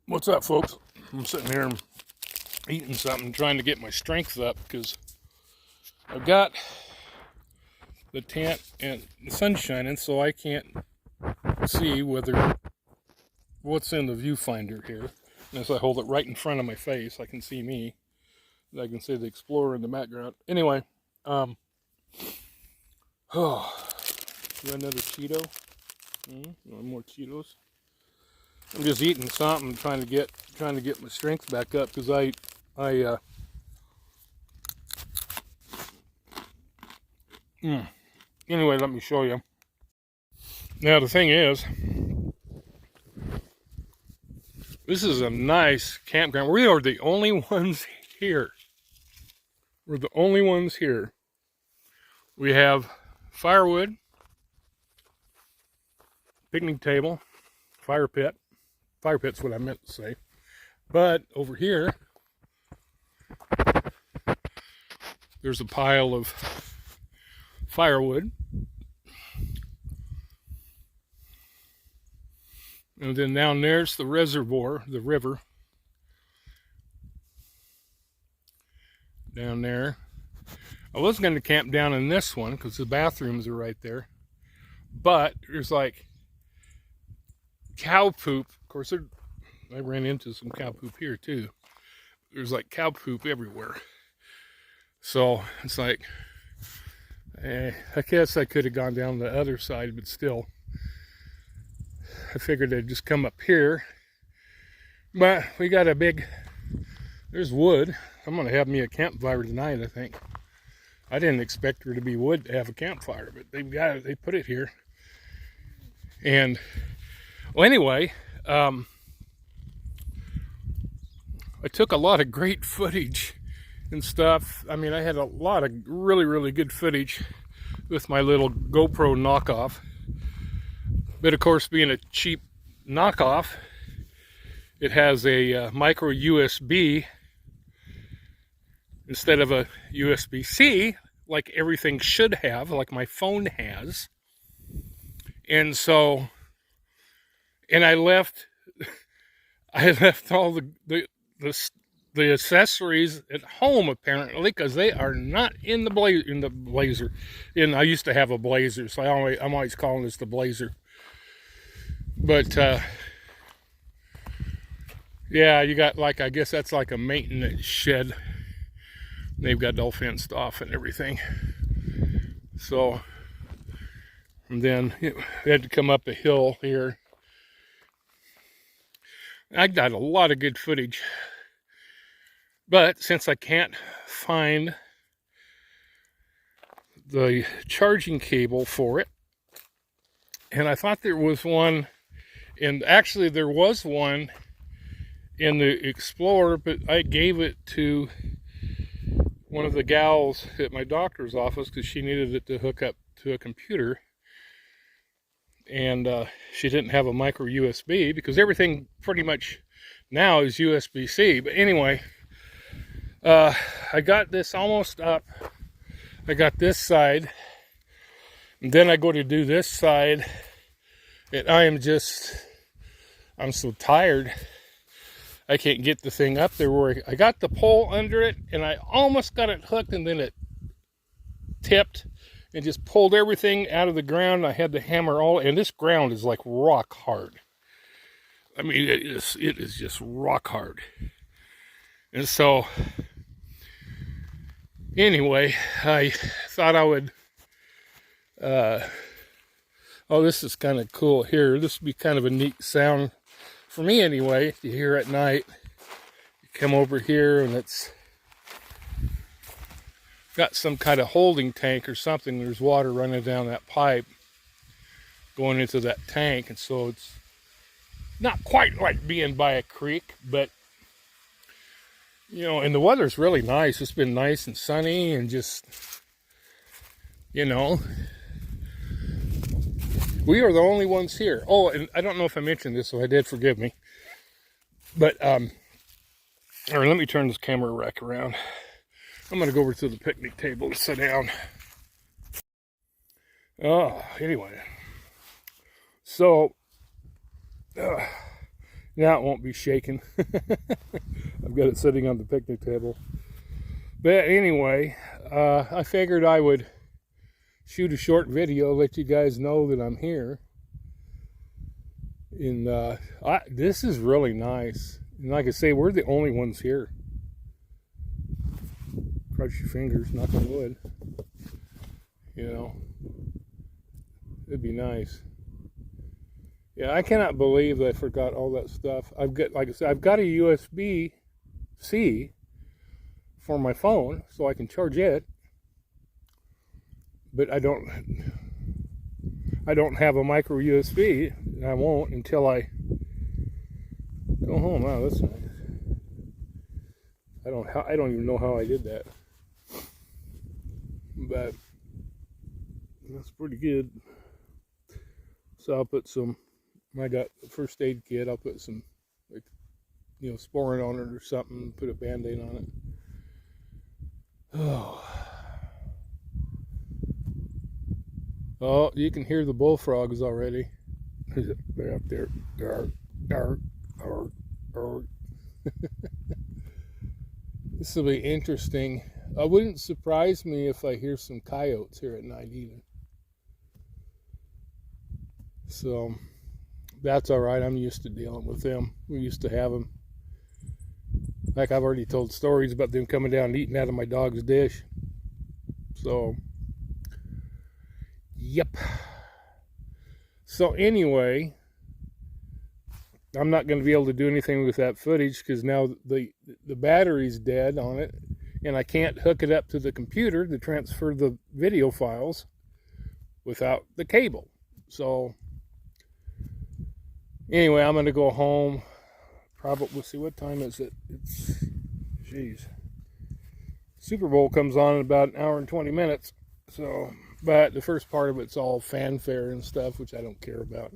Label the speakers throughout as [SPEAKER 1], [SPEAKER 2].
[SPEAKER 1] What's up, folks? I'm sitting here eating something, trying to get my strength up because I've got the tent and the sun shining, so I can't see what's in the viewfinder here. And as I hold it right in front of my face, I can see me. I can see the Explorer in the background. Anyway, oh, got another Cheeto. More Cheetos. I'm just eating something, trying to get my strength back up because anyway, let me show you. Now the thing is, this is a nice campground. We are the only ones here. We're the only ones here. We have firewood, picnic table, fire pit. Fire pit's what I meant to say. But over here, there's a pile of firewood. And then down there's the reservoir, the river. Down there. I was going to camp down in this one because the bathrooms are right there. But there's like cow poop. Of course, I ran into some cow poop here too. There's like cow poop everywhere. So it's like, I guess I could have gone down the other side, but still, I figured I'd just come up here. But we got there's wood. I'm going to have me a campfire tonight, I think. I didn't expect there to be wood to have a campfire, but they've got it. They put it here. And, well, anyway, I took a lot of great footage and stuff. I mean, I had a lot of really, really good footage with my little GoPro knockoff. But of course, being a cheap knockoff, it has a micro USB instead of a USB-C, like everything should have, like my phone has. And so, and I left all the accessories at home apparently because they are not in the Blazer. And I used to have a Blazer, so I'm always calling this the Blazer. But yeah, you got like, I guess that's like a maintenance shed. They've got it all fenced off and everything. So, and then we had to come up a hill here. I got a lot of good footage. But since I can't find the charging cable for it, and I thought there was one, and actually there was one in the Explorer, but I gave it to one of the gals at my doctor's office because she needed it to hook up to a computer. And she didn't have a micro USB because everything pretty much now is USB-C. But anyway, I got this almost up. I got this side. And then I go to do this side. And I'm so tired. I can't get the thing up there where I got the pole under it. And I almost got it hooked and then it tipped. And just pulled everything out of the ground. I had to hammer and this ground is like rock hard. I mean, it is just rock hard. And so, anyway, I thought I would, oh, this is kind of cool here. This would be kind of a neat sound, for me anyway, to hear at night. You come over here and it's got some kind of holding tank or something. There's water running down that pipe going into that tank, and so it's not quite like being by a creek, but you know, and the weather's really nice. It's been nice and sunny and just, you know, we are the only ones here. Oh, and I don't know if I mentioned this, so I did, forgive me. But all right, let me turn this camera rack around. I'm going to go over to the picnic table and sit down. Oh, anyway. So, Now it won't be shaking. I've got it sitting on the picnic table. But anyway, I figured I would shoot a short video, let you guys know that I'm here. And this is really nice. And like I say, we're the only ones here. Cross your fingers, knock on wood. You know, it'd be nice. Yeah, I cannot believe that I forgot all that stuff. I've got, like I said, I've got a USB-C for my phone, so I can charge it. But I don't have a micro USB, and I won't until I go home. Wow, that's nice. I don't even know how I did that, but that's pretty good. So I'll put some. I got a first aid kit. I'll put some, like, you know, Sporin on it or something. Put a Band-Aid on it. Oh, you can hear the bullfrogs already. They're up there. This will be interesting. It wouldn't surprise me if I hear some coyotes here at night either. So that's all right. I'm used to dealing with them. We used to have them. Like, I've already told stories about them coming down and eating out of my dog's dish. So, yep. So anyway, I'm not going to be able to do anything with that footage because now the battery's dead on it, and I can't hook it up to the computer to transfer the video files without the cable. So anyway, I'm going to go home. Probably, we'll see, what time is it? It's, geez. Super Bowl comes on in about an hour and 20 minutes. So, but the first part of it's all fanfare and stuff, which I don't care about.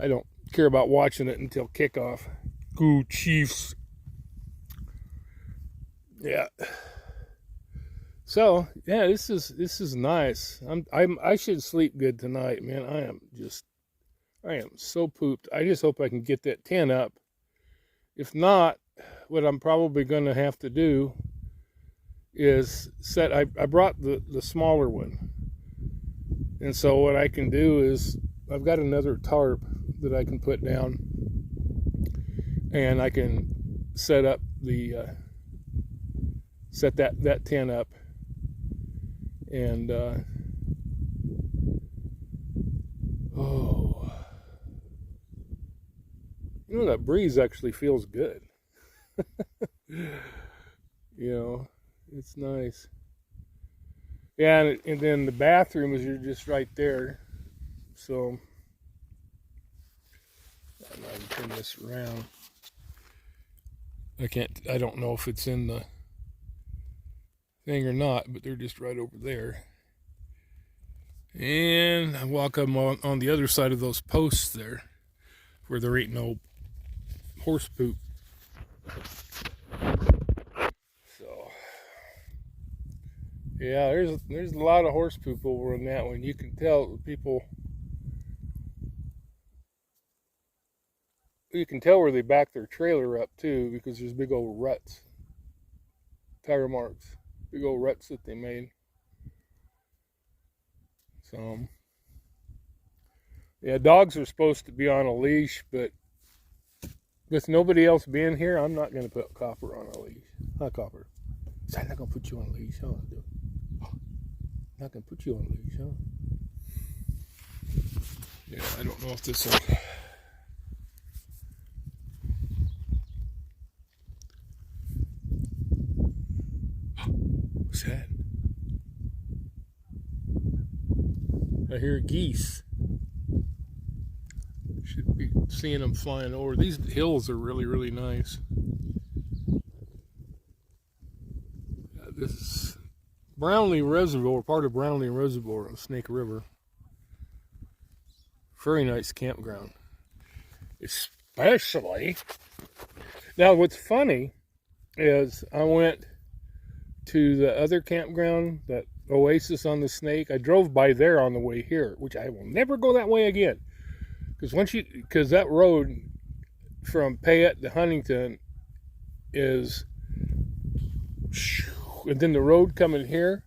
[SPEAKER 1] I don't care about watching it until kickoff. Go Chiefs. Yeah. So, yeah, this is nice. I should sleep good tonight, man. I am so pooped. I just hope I can get that 10 up. If not, what I'm probably going to have to do is set, I brought the smaller one. And so what I can do is, I've got another tarp that I can put down, and I can set up set that 10 up, and you know, that breeze actually feels good. You know, it's nice. Yeah, and then the bathroom is just right there. So I'm going to turn this around. I don't know if it's in the thing or not, but they're just right over there. And I walk up on the other side of those posts there, where there ain't no horse poop. So yeah, there's a lot of horse poop over on that one. You can tell people. You can tell where they back their trailer up too, because there's big old ruts, tire marks, big old ruts that they made. So yeah, dogs are supposed to be on a leash, but with nobody else being here, I'm not going to put Copper on a leash. Not Copper. I'm not going to put you on a leash, huh? I'm not going to put you on a leash, huh? Yeah, I don't know if this will... What's that? I hear geese. Should be seeing them flying over. These hills are really, really nice. This is Brownlee Reservoir, part of Brownlee Reservoir on Snake River. Very nice campground. Especially, now what's funny is I went to the other campground, that Oasis on the Snake. I drove by there on the way here, which I will never go that way again. Because that road from Payette to Huntington is, and then the road coming here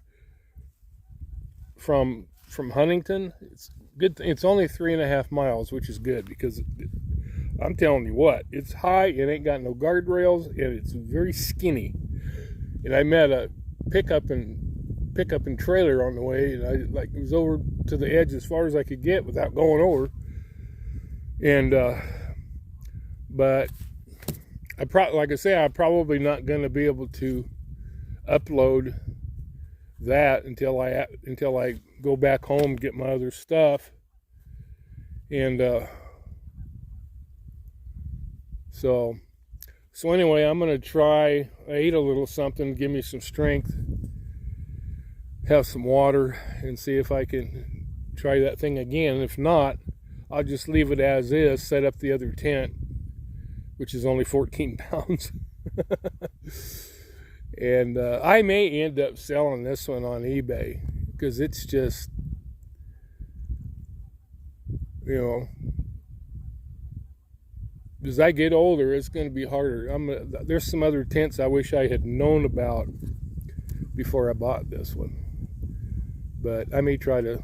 [SPEAKER 1] from Huntington, it's good. It's only 3.5 miles, which is good because I'm telling you what, it's high. It ain't got no guardrails, and it's very skinny. And I met a pickup and trailer on the way, and I was over to the edge as far as I could get without going over. And but like I say, I'm probably not going to be able to upload that until I go back home and get my other stuff. And so anyway, I'm gonna try. I ate a little something, give me some strength, have some water, and see if I can try that thing again. If not, I'll just leave it as is, set up the other tent, which is only 14 pounds. And I may end up selling this one on eBay because it's just, you know, as I get older, it's going to be harder. There's some other tents I wish I had known about before I bought this one, but I may try to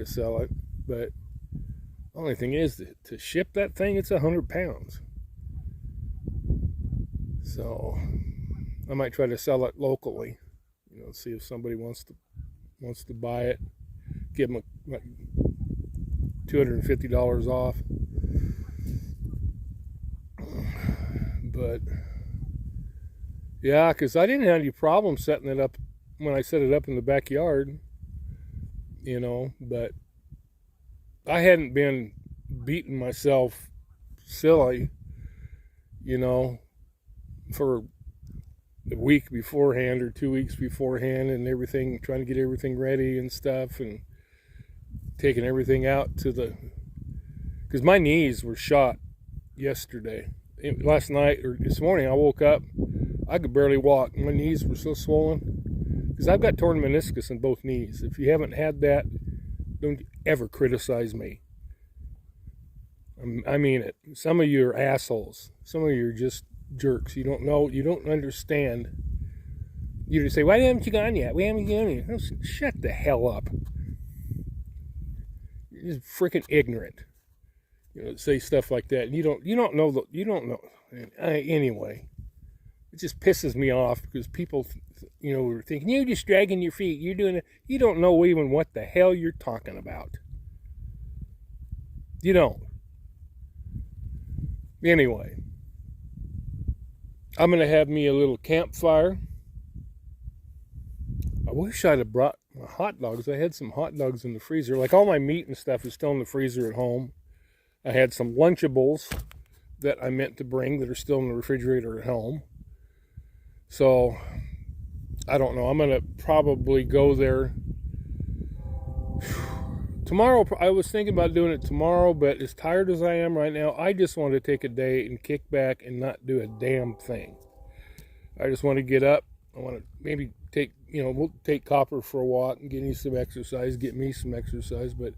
[SPEAKER 1] sell it. But the only thing is to ship that thing, it's 100 pounds. So I might try to sell it locally, you know, see if somebody wants to buy it, give them like $250 off. But yeah, because I didn't have any problem setting it up when I set it up in the backyard, you know, but I hadn't been beating myself silly, you know, for a week beforehand or 2 weeks beforehand and everything, trying to get everything ready and stuff, and taking everything out because my knees were shot yesterday. Last night or this morning, I woke up, I could barely walk. My knees were so swollen because I've got torn meniscus in both knees. If you haven't had that, don't ever criticize me. I mean it. Some of you are assholes. Some of you are just jerks. You don't know. You don't understand. You just say, "Why haven't you gone yet? We haven't gone yet." Oh, shut the hell up. You're just freaking ignorant. You know, say stuff like that. You don't know. Anyway, it just pisses me off because people, you know, were thinking, "You're just dragging your feet. You're doing it." You don't know even what the hell you're talking about. You don't. Anyway, I'm going to have me a little campfire. I wish I'd have brought my hot dogs. I had some hot dogs in the freezer. Like, all my meat and stuff is still in the freezer at home. I had some Lunchables that I meant to bring that are still in the refrigerator at home. So, I don't know. I'm going to probably go there tomorrow. I was thinking about doing it tomorrow, but as tired as I am right now, I just want to take a day and kick back and not do a damn thing. I just want to get up. I want to maybe we'll take Copper for a walk and get me some exercise, but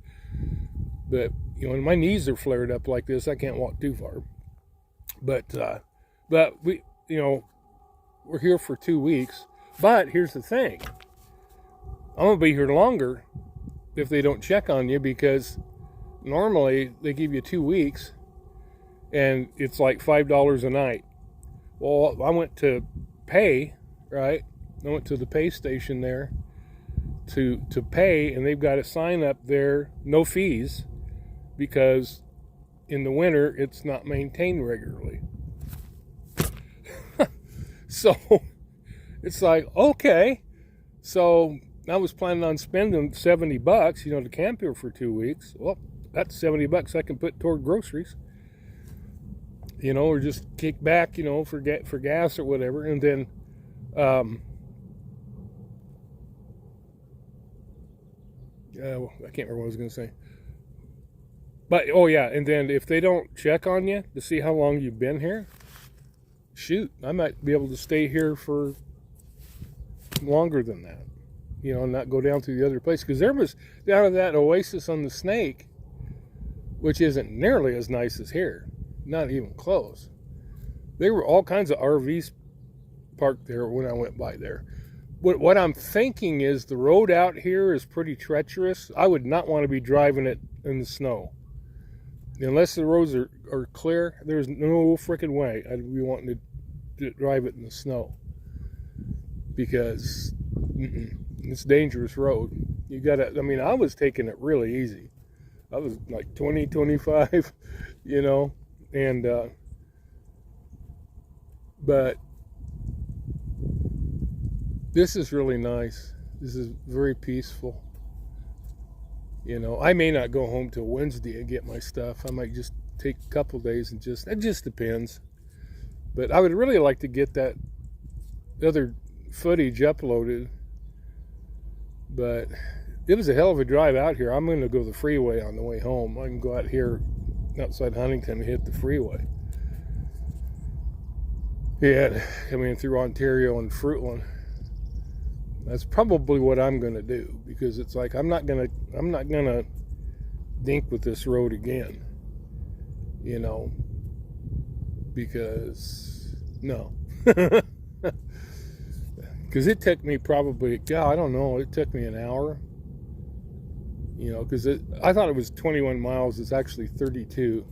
[SPEAKER 1] you know, when my knees are flared up like this, I can't walk too far. But we, you know, we're here for 2 weeks. But here's the thing. I'm going to be here longer if they don't check on you, because normally they give you 2 weeks and it's like $5 a night. Well, I went to pay, right? I went to the pay station there to pay, and they've got a sign up there, no fees, because in the winter it's not maintained regularly. So it's like, okay. So I was planning on spending $70, you know, to camp here for 2 weeks. Well, that's $70 I can put toward groceries, you know, or just kick back, you know, for gas or whatever. And then, I can't remember what I was going to say. But, oh yeah, and then if they don't check on you to see how long you've been here, shoot, I might be able to stay here for longer than that. You know, and not go down to the other place. Because there was down at that Oasis on the Snake, which isn't nearly as nice as here. Not even close. There were all kinds of RVs parked there when I went by there. What I'm thinking is the road out here is pretty treacherous. I would not want to be driving it in the snow. Unless the roads are clear, there's no freaking way I'd be wanting to drive it in the snow. Because it's a dangerous road. You gotta, I mean, I was taking it really easy. I was like 20, 25, you know, and, but this is really nice. This is very peaceful. You know, I may not go home till Wednesday and get my stuff. I might just take a couple days and it just depends. But I would really like to get that other footage uploaded. But it was a hell of a drive out here. I'm going to go the freeway on the way home. I can go out here outside Huntington and hit the freeway. Yeah, coming through Ontario and Fruitland. That's probably what I'm going to do, because it's like I'm not going to dink with this road again. You know, because no. Because it took me probably, I don't know, it took me an hour. You know, because I thought it was 21 miles. It's actually 32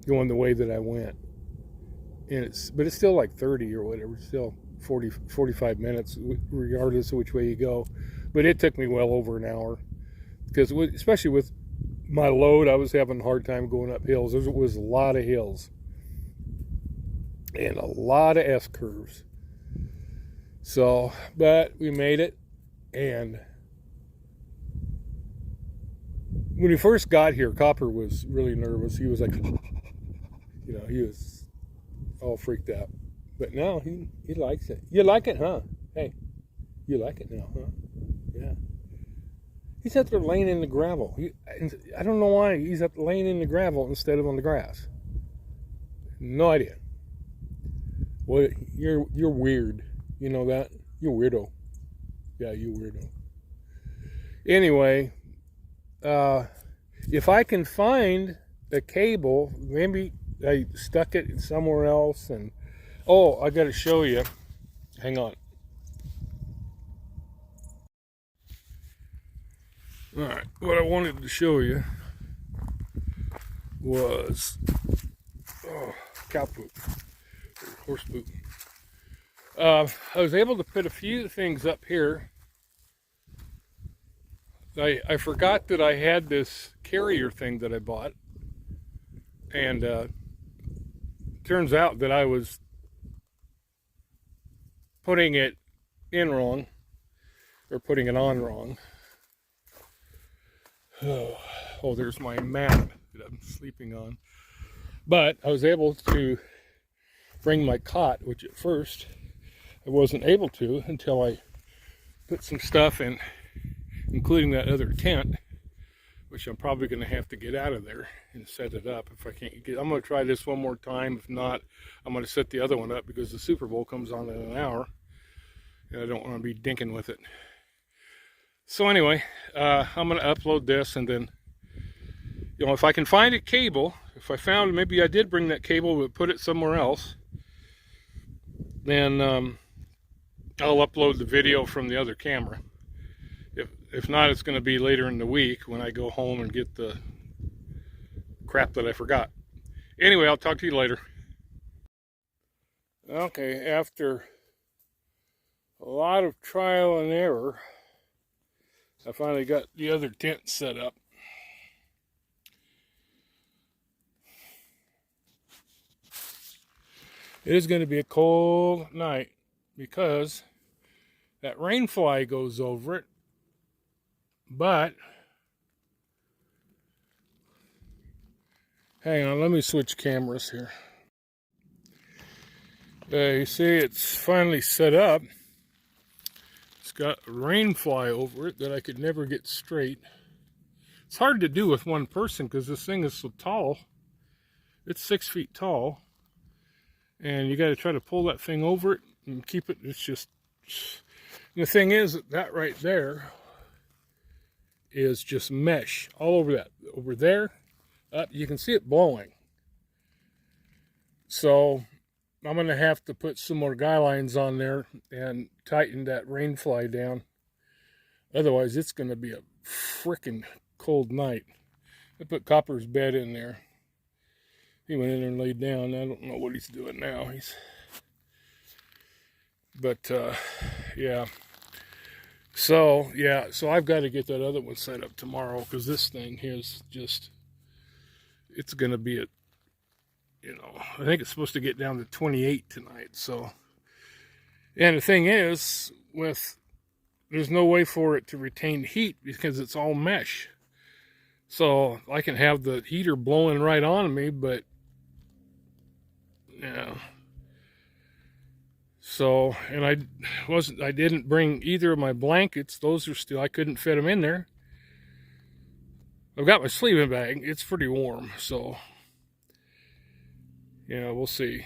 [SPEAKER 1] going the way that I went. And but it's still like 30 or whatever, still 40, 45 minutes, regardless of which way you go. But it took me well over an hour. Because especially with my load, I was having a hard time going up hills. There was a lot of hills. And a lot of S-curves. So, but we made it. And when we first got here, Copper was really nervous. He was like, you know, he was all freaked out. But now he likes it. You like it, huh? Hey, you like it now, huh? Yeah. He's out there laying in the gravel. I don't know why he's up laying in the gravel instead of on the grass. No idea. What? You're weird. You know that? You're weirdo. Yeah, you weirdo. Anyway, if I can find a cable, maybe I stuck it somewhere else, and oh, I got to show you. Hang on. All right, what I wanted to show you was cow poop, or horse poop. I was able to put a few things up here. I forgot that I had this carrier thing that I bought, and turns out that I was putting it in wrong, or putting it on wrong. Oh, there's my mat that I'm sleeping on. But I was able to bring my cot, which at first I wasn't able to until I put some stuff in, including that other tent, which I'm probably going to have to get out of there and set it up if I can't get. I'm going to try this one more time. If not, I'm going to set the other one up because the Super Bowl comes on in an hour, and I don't want to be dinking with it. So anyway, I'm going to upload this, and then, you know, if I can find a cable, if I found, maybe I did bring that cable but put it somewhere else, then I'll upload the video from the other camera. If not, it's going to be later in the week when I go home and get the crap that I forgot. Anyway, I'll talk to you later. Okay, after a lot of trial and error, I finally got the other tent set up. It is going to be a cold night because that rain fly goes over it. But, hang on, let me switch cameras here. You see it's finally set up. It's got a rain fly over it that I could never get straight. It's hard to do with one person because this thing is so tall. It's 6 feet tall. And you got to try to pull that thing over it and keep it. It's just, the thing is that right there is just mesh all over that. Over there, up, you can see it blowing. So I'm going to have to put some more guy lines on there and tighten that rain fly down. Otherwise, it's going to be a freaking cold night. I put Copper's bed in there. He went in there and laid down. I don't know what he's doing now. But yeah. So I've got to get that other one set up tomorrow, because this thing is just, it's going to be at, I think it's supposed to get down to 28 tonight. So, and the thing is, there's no way for it to retain heat because it's all mesh. So I can have the heater blowing right on me, but yeah. So, and I didn't bring either of my blankets. Those are still, I couldn't fit them in there. I've got my sleeping bag. It's pretty warm, so we'll see,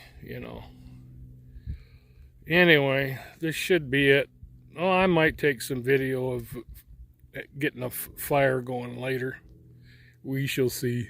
[SPEAKER 1] Anyway, this should be it. Oh, I might take some video of getting a fire going later. We shall see.